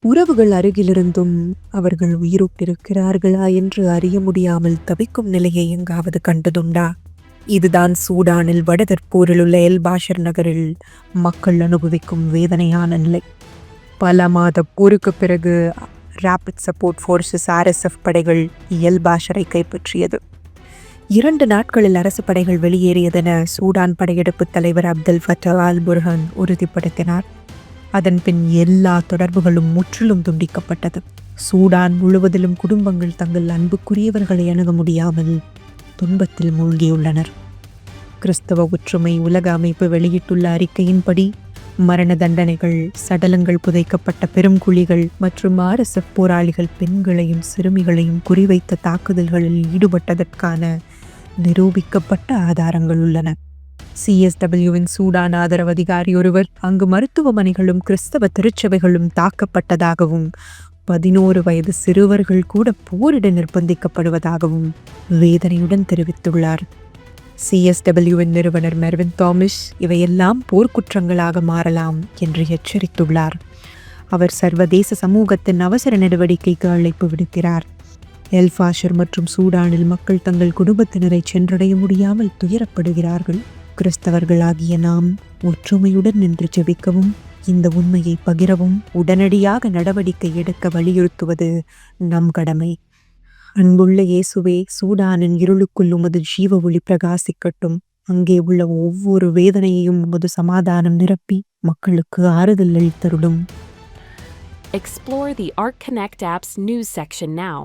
உறவுகள் அருகிலிருந்தும் அவர்கள் உயிரோட்டிருக்கிறார்களா என்று அறிய முடியாமல் தவிக்கும் நிலையை எங்காவது கண்டதுண்டா? இதுதான் சூடானில் வடதற்பூரில் உள்ள எல் பாஷர் நகரில் மக்கள் அனுபவிக்கும் வேதனையான நிலை. பல மாத போருக்குப் பிறகு ராபிட் சப்போர்ட் ஃபோர்ஸஸ் ஆர்எஸ்எஃப் படைகள் எல் பாஷரை கைப்பற்றியது. 2 நாட்களில் அரசு படைகள் வெளியேறியதென சூடான் படையெடுப்பு தலைவர் அப்தெல் ஃபத்தா அல் புர்ஹான் உறுதிப்படுத்தினார். அதன் பின் எல்லா தொடர்புகளும் முற்றிலும் துண்டிக்கப்பட்டது. சூடான் முழுவதிலும் குடும்பங்கள் தங்கள் அன்புக்குரியவர்களை அணுக முடியாமல் துன்பத்தில் மூழ்கியுள்ளனர். கிறிஸ்தவ ஒற்றுமை உலக அமைப்பு வெளியிட்டுள்ள அறிக்கையின்படி மரண தண்டனைகள், சடலங்கள் புதைக்கப்பட்ட பெரும் குழிகள் மற்றும் ஆர்எஸ்எஃப் போராளிகள் பெண்களையும் சிறுமிகளையும் குறிவைத்த தாக்குதல்களில் ஈடுபட்டதற்கான நிரூபிக்கப்பட்ட ஆதாரங்கள் உள்ளன. CSWவின் சூடான் ஆதரவு அதிகாரி ஒருவர் அங்கு மருத்துவமனைகளும் கிறிஸ்தவ திருச்சபைகளும் தாக்கப்பட்டதாகவும் 11 வயது சிறுவர்கள் கூட போரிட நிர்பந்திக்கப்படுவதாகவும் வேதனையுடன் தெரிவித்துள்ளார். CSWவின் நிறுவனர் மெர்வின் தாமஸ் இவையெல்லாம் போர்க்குற்றங்களாக மாறலாம் என்று எச்சரித்துள்ளார். அவர் சர்வதேச சமூகத்தின் அவசர நடவடிக்கைக்கு அழைப்பு விடுக்கிறார். எல் பாஷர் மற்றும் சூடானில் மக்கள் தங்கள் குடும்பத்தினரை சென்றடைய முடியாமல் துயரப்படுகிறார்கள். கிறிஸ்தவர்களாகிய நாம் ஒற்றுமையுடன் நின்று ஜெபிக்கவும், இந்த உண்மையை பகிரவும், உடனடியாக நடவடிக்கை எடுக்க வலியுறுத்துவது நம் கடமை. அன்புள்ள இயேசுவே, சூடானின் இருளுக்குள் உமது ஜீவ ஒளி பிரகாசிக்கட்டும். அங்கே உள்ள ஒவ்வொரு வேதனையையும் உமது சமாதானம் நிரப்பி மக்களுக்கு ஆறுதல் அளித்தருளும். Explore the ArtConnect app's news section now.